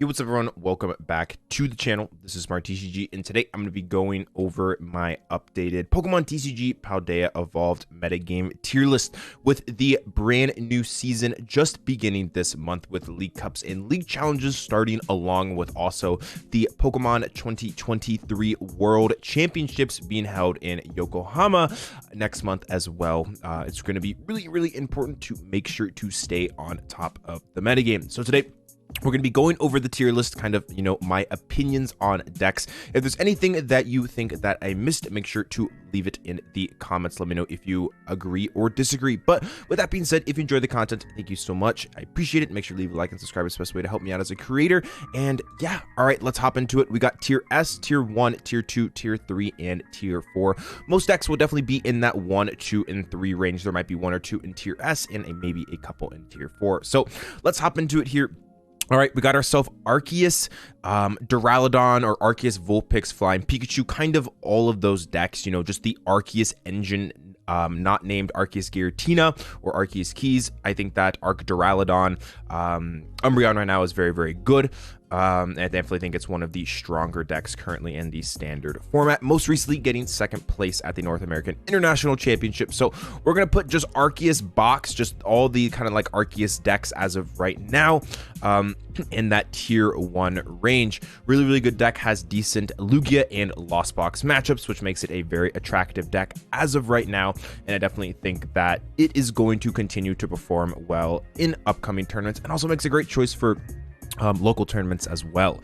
Yo, what's up everyone? Welcome back to the channel. This is Smart TCG, and today I'm going to be going over my updated Pokemon TCG Paldea Evolved metagame tier list with the brand new season just beginning this month with League Cups and League Challenges starting, along with also the Pokemon 2023 World Championships being held in Yokohama next month as well. It's going to be really important to make sure to stay on top of the metagame. So today, we're going to be going over the tier list, kind of, my opinions on decks. If there's anything that you think that I missed, make sure to leave it in the comments. Let me know if you agree or disagree. But with that being said, if you enjoy the content, thank you so much. I appreciate it. Make sure to leave a like and subscribe. It's the best way to help me out as a creator. And yeah, all right, let's hop into it. We got tier S, tier 1, tier 2, tier 3, and tier 4. Most decks will definitely be in that 1, 2, and 3 range. There might be 1 or 2 in tier S and maybe a couple in tier 4. So let's hop into it here. All right, we got ourselves Arceus, Duraludon, or Arceus Vulpix, Flying Pikachu, kind of all of those decks, just the Arceus engine, not named Arceus Giratina or Arceus Keys. I think that Duraludon, Umbreon right now is very good. I definitely think it's one of the stronger decks currently in the standard format, most recently getting second place at the North American International Championship. So we're going to put just Arceus box, just all the kind of like Arceus decks as of right now, in that tier 1 range. Really good deck, has decent Lugia and Lost Box matchups, which makes it a very attractive deck as of right now. And I definitely think that it is going to continue to perform well in upcoming tournaments, and also makes a great choice for local tournaments as well.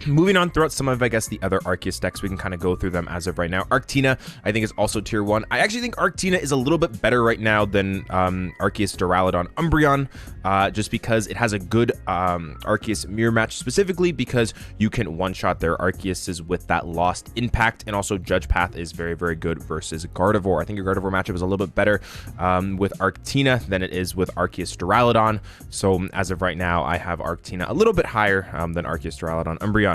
Moving on throughout some of, I guess, the other Arceus decks, we can kind of go through them as of right now. Arctina, I think, is also tier 1. I actually think Arctina is a little bit better right now than Arceus Duraludon Umbreon, just because it has a good Arceus mirror match, specifically because you can one-shot their Arceuses with that Lost Impact, and also Judge Path is very good versus Gardevoir. I think your Gardevoir matchup is a little bit better with Arctina than it is with Arceus Duraludon. So as of right now, I have Arctina a little bit higher than Arceus Duraludon Umbreon.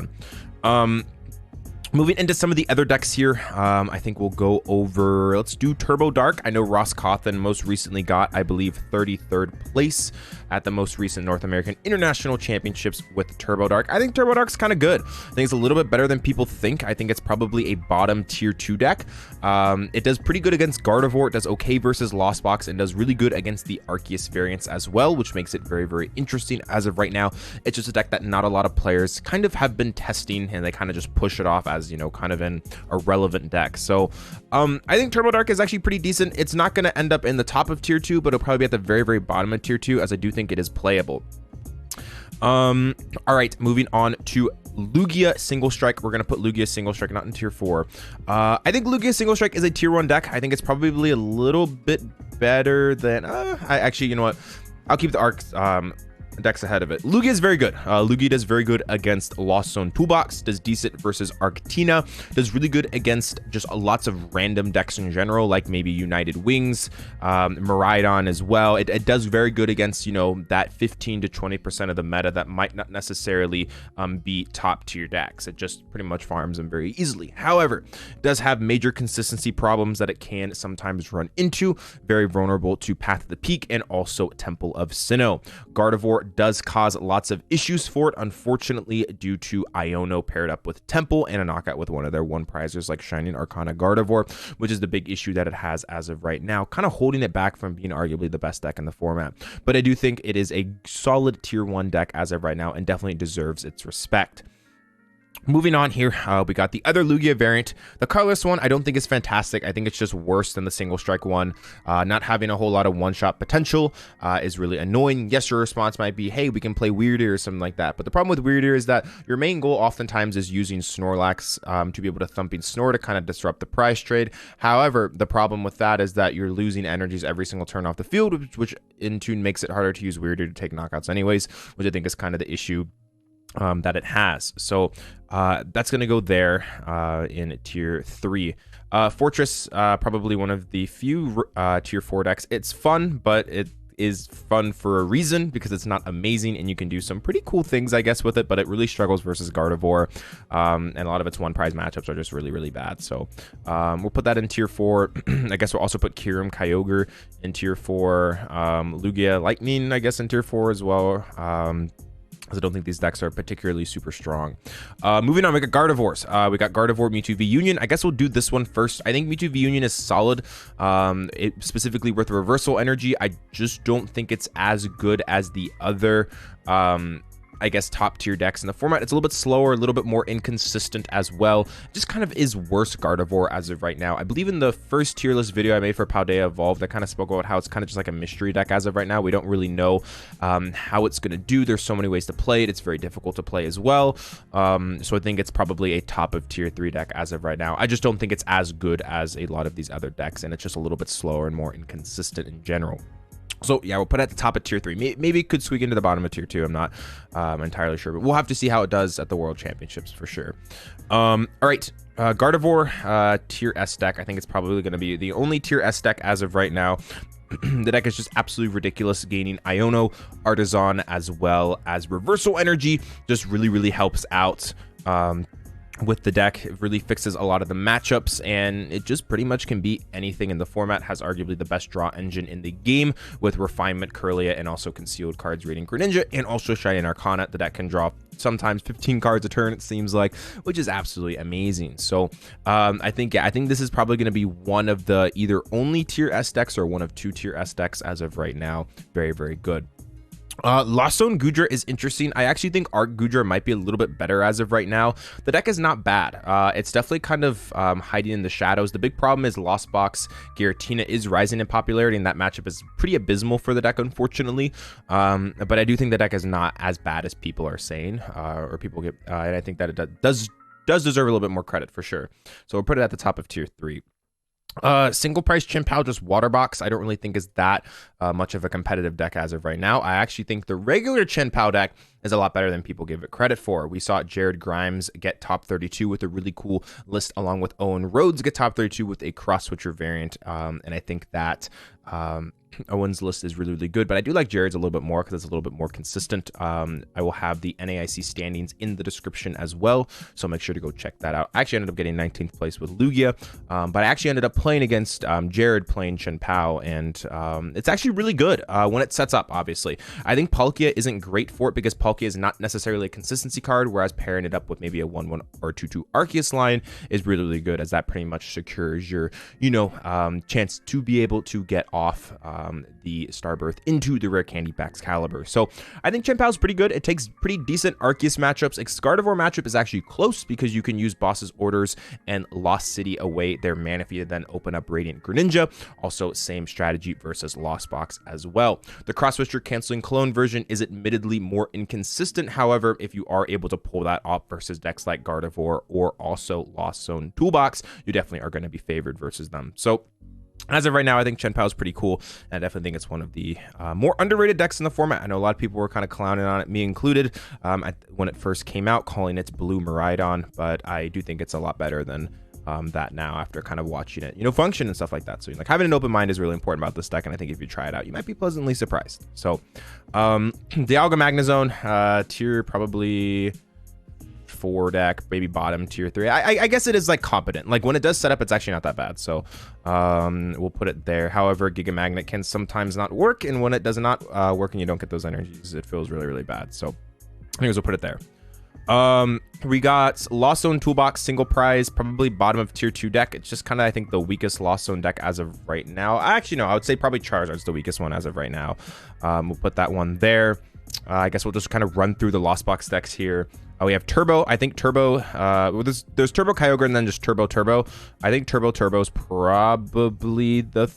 Moving into some of the other decks here, I think we'll go over, let's do Turbo Dark. I know Ross Cawthon most recently got, I believe, 33rd place at the most recent North American International Championships with Turbo Dark. I think Turbo Dark's kind of good. I think it's a little bit better than people think. I think it's probably a bottom tier 2 deck. It does pretty good against Gardevoir. It does okay versus Lost Box, and does really good against the Arceus variants as well, which makes it very interesting as of right now. It's just a deck that not a lot of players kind of have been testing, and they kind of just push it off as, kind of an irrelevant deck. So I think Turbo Dark is actually pretty decent. It's not going to end up in the top of tier 2, but it'll probably be at the very bottom of tier 2, as I do think it is playable. All right, moving on to Lugia Single Strike. We're going to put Lugia Single Strike not in tier 4. I think Lugia Single Strike is a tier 1 deck. I think it's probably a little bit better than I actually, you know what, I'll keep the arcs decks ahead of it. Lugia is very good. Lugia does very good against Lost Zone Toolbox, does decent versus Arctina, does really good against just lots of random decks in general, like maybe United Wings, Miraidon as well. It does very good against, that 15 to 20% of the meta that might not necessarily be top tier decks. It just pretty much farms them very easily. However, it does have major consistency problems that it can sometimes run into. Very vulnerable to Path of the Peak and also Temple of Sinnoh. Gardevoir does cause lots of issues for it, unfortunately, due to Iono paired up with Temple and a knockout with one of their one prizers like Shining Arcana Gardevoir, which is the big issue that it has as of right now, kind of holding it back from being arguably the best deck in the format. But I do think it is a solid tier 1 deck as of right now, and definitely deserves its respect. Moving on here, we got the other Lugia variant. The colorless one, I don't think is fantastic. I think it's just worse than the Single Strike one. Not having a whole lot of one-shot potential is really annoying. Yes, your response might be, hey, we can play Weird Ear or something like that. But the problem with Weird Ear is that your main goal oftentimes is using Snorlax to be able to Thumping Snore to kind of disrupt the prize trade. However, the problem with that is that you're losing energies every single turn off the field, which in tune makes it harder to use Weird Ear to take knockouts anyways, which I think is kind of the issue that it has. So that's going to go there in tier 3. Fortress, probably one of the few tier 4 decks. It's fun, but it is fun for a reason, because it's not amazing and you can do some pretty cool things, I guess, with it, but it really struggles versus Gardevoir, and a lot of its one prize matchups are just really bad. So we'll put that in tier 4. I guess we'll also put Kyurem Kyogre in tier 4. Lugia Lightning, I guess, in tier 4 as well. I don't think these decks are particularly super strong. Moving on, we got Gardevoirs. We got Gardevoir Mewtwo V Union. I guess we'll do this one first. I think Mewtwo V Union is solid, specifically with reversal energy. I just don't think it's as good as the other I guess top tier decks in the format. It's a little bit slower, a little bit more inconsistent as well. It just kind of is worse Gardevoir as of right now. I believe in the first tier list video I made for Paldea Evolved, I kind of spoke about how it's kind of just like a mystery deck as of right now. We don't really know how it's going to do. There's so many ways to play it. It's very difficult to play as well. So I think it's probably a top of tier 3 deck as of right now. I just don't think it's as good as a lot of these other decks, and it's just a little bit slower and more inconsistent in general. So yeah, we'll put it at the top of tier 3. Maybe it could squeak into the bottom of tier 2. I'm not entirely sure, but we'll have to see how it does at the World Championships for sure. All right, Gardevoir tier S deck. I think it's probably going to be the only tier S deck as of right now. The deck is just absolutely ridiculous, gaining Iono, Artisan, as well as Reversal Energy. Just really helps out with the deck. It really fixes a lot of the matchups, and it just pretty much can beat anything in the format. Has arguably the best draw engine in the game with Refinement, Curlia, and also Concealed Cards reading Greninja, and also Shining Arcana. The deck can draw sometimes 15 cards a turn, it seems like, which is absolutely amazing. So I think this is probably going to be one of the either only tier S decks or one of 2 tier S decks as of right now. Very good. Lost Zone Goodra is interesting. I actually think Arc Goodra might be a little bit better as of right now. The deck is not bad. It's definitely kind of hiding in the shadows. The big problem is Lost Box Giratina is rising in popularity, and that matchup is pretty abysmal for the deck, unfortunately. But I do think the deck is not as bad as people are saying, or people get, and I think that it does deserve a little bit more credit for sure. So we'll put it at the top of tier 3. Single price Chien-Pao, just water box. I don't really think is that much of a competitive deck as of right now. I actually think the regular Chien-Pao deck is a lot better than people give it credit for. We saw Jared Grimes get top 32 with a really cool list, along with Owen Rhodes get top 32 with a cross switcher variant. And I think that Owen's list is really good, but I do like Jared's a little bit more because it's a little bit more consistent. I will have the NAIC standings in the description as well, so make sure to go check that out. I actually ended up getting 19th place with Lugia, but I actually ended up playing against Jared playing Chien-Pao, and it's actually really good when it sets up, obviously. I think Palkia isn't great for it because Palkia is not necessarily a consistency card, whereas pairing it up with maybe a 1/1 or 2/2 Arceus line is really good, as that pretty much secures your, chance to be able to get off the Starbirth into the rare candy Baxcalibur. So I think Chien-Pao is pretty good. It takes pretty decent Arceus matchups. Gardevoir matchup is actually close because you can use Boss's Orders and Lost City away their Manaphy to then open up Radiant Greninja. Also, same strategy versus Lost Box as well. The Cross Switcher canceling clone version is admittedly more inconsistent. However, if you are able to pull that off versus decks like Gardevoir or also Lost Zone Toolbox, you definitely are going to be favored versus them. So as of right now, I think Chien-Pao is pretty cool, and I definitely think it's one of the more underrated decks in the format. I know a lot of people were kind of clowning on it, me included, when it first came out, calling it Blue Miraidon, but I do think it's a lot better than that now after kind of watching it, function and stuff like that. So like having an open mind is really important about this deck, and I think if you try it out, you might be pleasantly surprised. So Dialga Magnezone, tier probably 4 deck, maybe bottom tier 3. I guess it is like competent. Like when it does set up, it's actually not that bad. So we'll put it there. However, Giga Magnet can sometimes not work, and when it does not work and you don't get those energies, it feels really bad. So anyways, we'll put it there. We got Lost Zone Toolbox, single prize, probably bottom of tier 2 deck. It's just kind of, I think, the weakest Lost Zone deck as of right now. Actually, no, I would say probably Charizard's the weakest one as of right now. We'll put that one there. I guess we'll just kind of run through the Lost Box decks here. We have Turbo. I think Turbo, there's Turbo Kyogre and then just Turbo. I think Turbo is probably the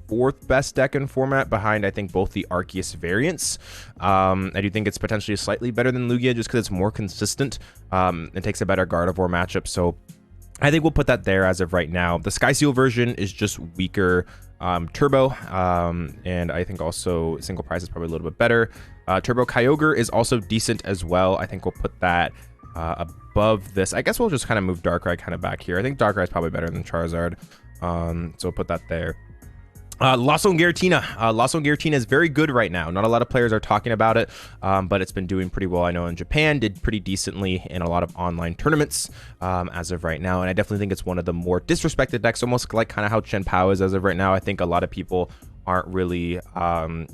4th best deck in format, behind I think both the Arceus variants. I do think it's potentially slightly better than Lugia just because it's more consistent. It takes a better Gardevoir matchup, so I think we'll put that there as of right now. The Sky Seal version is just weaker Turbo, and I think also single prize is probably a little bit better. Turbo Kyogre is also decent as well. I think we'll put that above this. I guess we'll just kind of move Darkrai kind of back here. I think Darkrai is probably better than Charizard, so we'll put that there. Lost Zone Giratina. Lost Zone Giratina is very good right now. Not a lot of players are talking about it, but it's been doing pretty well. I know in Japan, did pretty decently in a lot of online tournaments as of right now, and I definitely think it's one of the more disrespected decks, almost like kind of how Chien-Pao is as of right now. I think a lot of people aren't really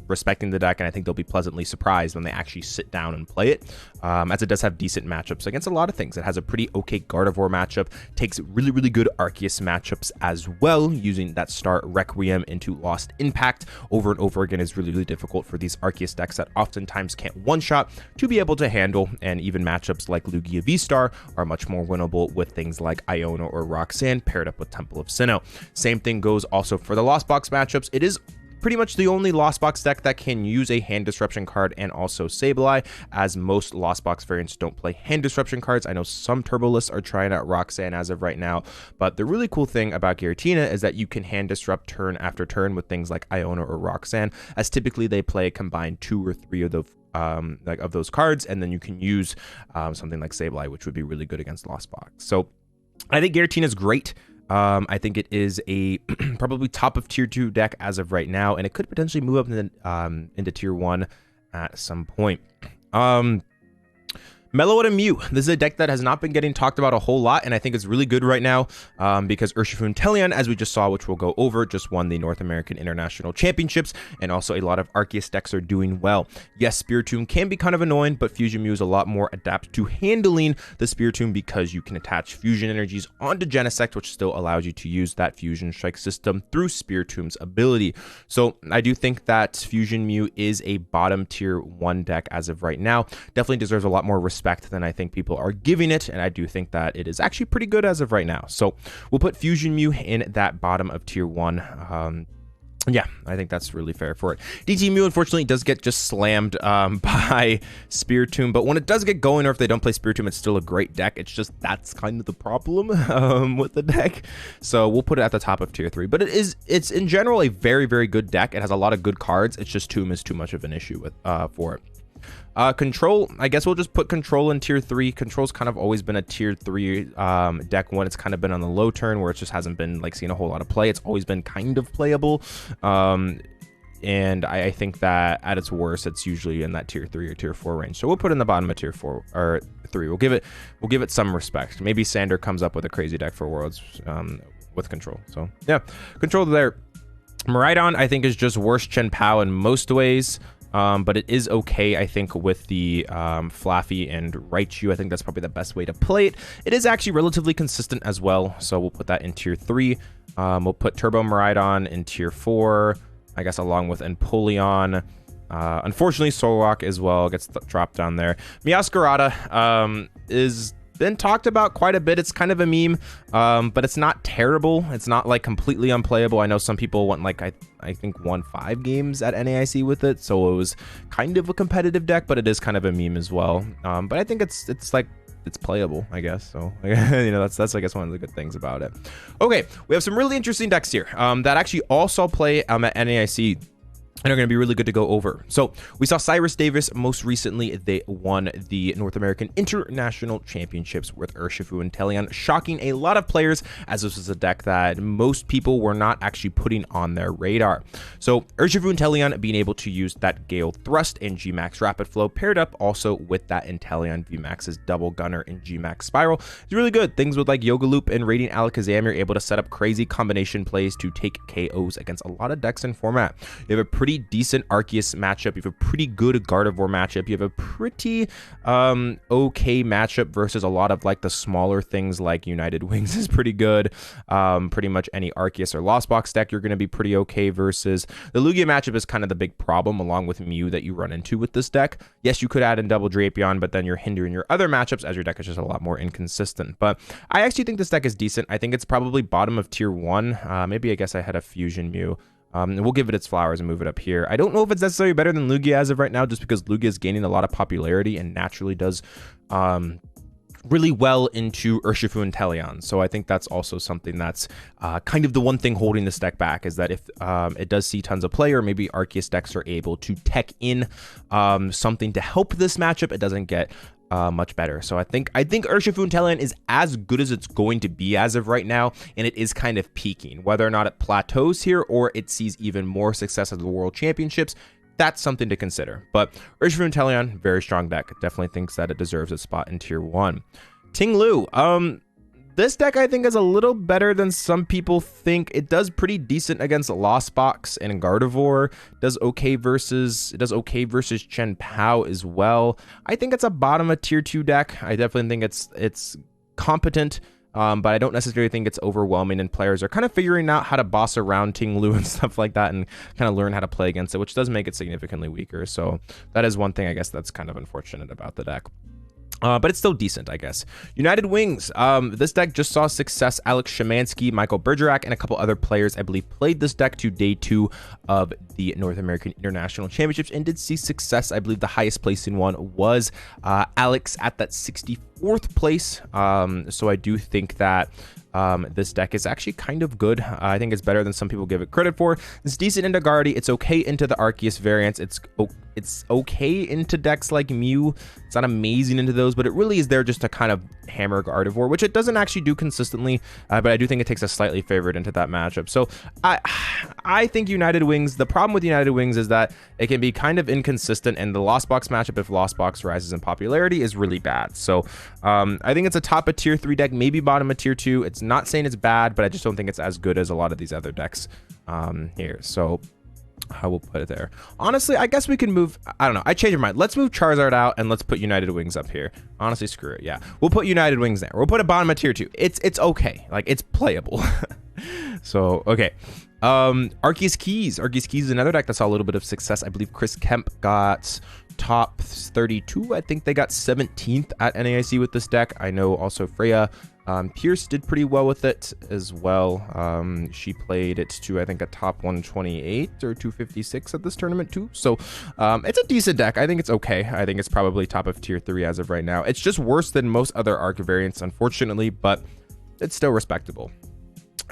respecting the deck, and I think they'll be pleasantly surprised when they actually sit down and play it, as it does have decent matchups against a lot of things. It has a pretty okay Gardevoir matchup, takes really, really good Arceus matchups as well, using that Star Requiem into Lost Impact over and over again is really, really difficult for these Arceus decks that oftentimes can't one-shot to be able to handle, and even matchups like Lugia V-Star are much more winnable with things like Iona or Roxanne paired up with Temple of Sinnoh. Same thing goes also for the Lost Box matchups. It is pretty much the only Lost Box deck that can use a Hand Disruption card and also Sableye, as most Lost Box variants don't play Hand Disruption cards. I know some Turbo lists are trying out Roxanne as of right now, but the really cool thing about Giratina is that you can Hand Disrupt turn after turn with things like Iona or Roxanne, as typically they play combined 2 or 3 of the of those cards, and then you can use something like Sableye, which would be really good against Lost Box. So I think Giratina is great. I think it is a probably top of tier 2 deck as of right now, and it could potentially move up into tier 1 at some point. Meloetta Mew. This is a deck that has not been getting talked about a whole lot, and I think it's really good right now because Urshifu and Teleon, as we just saw, which we'll go over, just won the North American International Championships, and also a lot of Arceus decks are doing well. Yes, Spiritomb can be kind of annoying, but Fusion Mew is a lot more adept to handling the Spiritomb because you can attach Fusion Energies onto Genesect, which still allows you to use that Fusion Strike system through Spiritomb's ability. So I do think that Fusion Mew is a bottom tier 1 deck as of right now. Definitely deserves a lot more respect than I think people are giving it, and I do think that it is actually pretty good as of right now. So we'll put Fusion Mew in that bottom of tier 1. Yeah, I think that's really fair for it. DT Mew, unfortunately, does get just slammed by Spiritomb, but when it does get going, or if they don't play Spiritomb, it's still a great deck. It's just that's kind of the problem with the deck. So we'll put it at the top of tier 3. But it's in general a very, very good deck. It has a lot of good cards. It's just Tomb is too much of an issue with for it. Control, I guess we'll just put Control in tier 3. Control's kind of always been a tier 3 deck when it's kind of been on the low turn, where it just hasn't been like seeing a whole lot of play. It's always been kind of playable, and I think that at its worst, it's usually in that tier 3 or tier 4 range. So we'll put it in the bottom of tier 4 or 3. We'll give it some respect. Maybe Sander comes up with a crazy deck for Worlds with Control. So yeah, Control there. Miraidon, I think, is just worse Chen Pao in most ways. But it is okay, I think, with the Flaffy and Raichu. I think that's probably the best way to play it. It is actually relatively consistent as well, so we'll put that in tier 3. We'll put Turbo Miraidon in tier 4, I guess, along with Empoleon. Unfortunately, Solrock as well gets dropped down there. Meowscarada is been talked about quite a bit. It's kind of a meme, but it's not terrible. It's not like completely unplayable. I know some people went like I think won 5 games at NAIC with it, so it was kind of a competitive deck, but it is kind of a meme as well. But I think it's playable, I guess. So you know, that's I guess one of the good things about it. Okay, we have some really interesting decks here that actually all saw play at NAIC and are going to be really good to go over. So we saw Cyrus Davis most recently. They won the North American International Championships with Urshifu and Teleon, shocking a lot of players, as this was a deck that most people were not actually putting on their radar. So Urshifu and Teleon being able to use that Gale Thrust and G-Max Rapid Flow paired up also with that Inteleon VMAX's Double Gunner and G-Max Spiral is really good. Things with like Yoga Loop and Radiant Alakazam, you're able to set up crazy combination plays to take KOs against a lot of decks in format. You have a pretty decent Arceus matchup. You have a pretty good Gardevoir matchup. You have a pretty okay matchup versus a lot of like the smaller things like United Wings is pretty good. Pretty much any Arceus or Lost Box deck you're going to be pretty okay versus. The Lugia matchup is kind of the big problem along with Mew that you run into with this deck. Yes, you could add in Double Drapion, but then you're hindering your other matchups as your deck is just a lot more inconsistent. But I actually think this deck is decent. I think it's probably bottom of tier 1. Maybe I guess I had a Fusion Mew. We'll give it its flowers and move it up here. I don't know if it's necessarily better than Lugia as of right now, just because Lugia is gaining a lot of popularity and naturally does really well into Urshifu and Teleon. So I think that's also something that's kind of the one thing holding this deck back, is that if it does see tons of play, or maybe Arceus decks are able to tech in something to help this matchup, it doesn't get much better. So I think Urshifu and Teleon is as good as it's going to be as of right now, and it is kind of peaking. Whether or not it plateaus here or it sees even more success at the World Championships, that's something to consider. But Urshifu and Teleon, very strong deck. Definitely thinks that it deserves a spot in tier 1. Ting Lu, This deck, I think, is a little better than some people think. It does pretty decent against Lost Box and Gardevoir. It does okay versus Chen Pao as well. I think it's a bottom of tier 2 deck. I definitely think it's competent, but I don't necessarily think it's overwhelming, and players are kind of figuring out how to boss around Ting Lu and stuff like that and kind of learn how to play against it, which does make it significantly weaker. So that is one thing, I guess, that's kind of unfortunate about the deck. But it's still decent, I guess. United Wings. This deck just saw success. Alex Szymanski, Michael Bergerac, and a couple other players, I believe, played this deck to day 2 of the North American International Championships and did see success. I believe the highest placing one was Alex at that 64th place. So I do think that this deck is actually kind of good. I think it's better than some people give it credit for. It's decent into Guardy. It's okay into the Arceus variants. It's okay into decks like Mew. It's not amazing into those, but it really is there just to kind of hammer Gardevoir, which it doesn't actually do consistently, but I do think it takes a slightly favorite into that matchup. So I think United Wings, the problem with United Wings is that it can be kind of inconsistent, and the Lost Box matchup, if Lost Box rises in popularity, is really bad. So I think it's a top of tier 3 deck, maybe bottom of tier 2. It's not saying it's bad, but I just don't think it's as good as a lot of these other decks here. So I will put it there. Honestly, I guess we can move. I don't know. I changed my mind. Let's move Charizard out and let's put United Wings up here. Honestly, screw it. Yeah, we'll put United Wings there. We'll put a bottom of tier 2. It's okay. Like, it's playable. So okay. Arceus Keys. Arceus Keys is another deck that saw a little bit of success. I believe Chris Kemp got top 32. I think they got 17th at NAIC with this deck. I know also Freya Pierce did pretty well with it as well. She played it to, I think, a top 128 or 256 at this tournament too. So it's a decent deck. I think it's okay. I think it's probably top of tier 3 as of right now. It's just worse than most other Arc variants, unfortunately, but it's still respectable.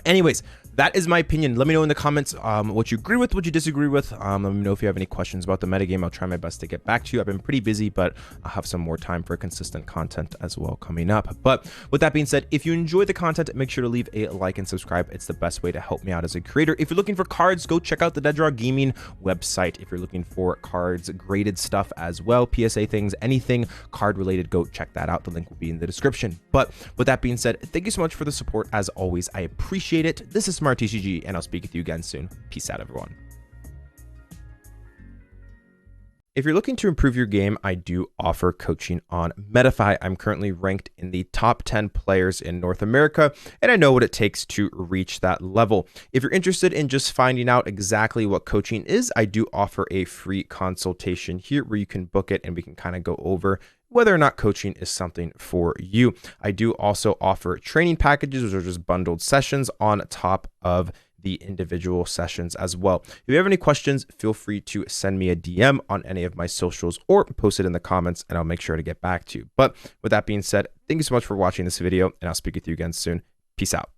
Anyways, that is my opinion. Let me know in the comments what you agree with, what you disagree with. Let me know if you have any questions about the metagame. I'll try my best to get back to you. I've been pretty busy, but I'll have some more time for consistent content as well coming up. But with that being said, if you enjoy the content, make sure to leave a like and subscribe. It's the best way to help me out as a creator. If you're looking for cards, go check out the Dead Draw Gaming website. If you're looking for cards, graded stuff as well, PSA things, anything card related, go check that out. The link will be in the description. But with that being said, thank you so much for the support. As always, I appreciate it. This is Smart TCG, and I'll speak with you again soon. Peace out, everyone. If you're looking to improve your game, I do offer coaching on Metafy. I'm currently ranked in the top 10 players in North America, and I know what it takes to reach that level. If you're interested in just finding out exactly what coaching is, I do offer a free consultation here where you can book it and we can kind of go over whether or not coaching is something for you. I do also offer training packages, which are just bundled sessions on top of the individual sessions as well. If you have any questions, feel free to send me a DM on any of my socials or post it in the comments and I'll make sure to get back to you. But with that being said, thank you so much for watching this video, and I'll speak with you again soon. Peace out.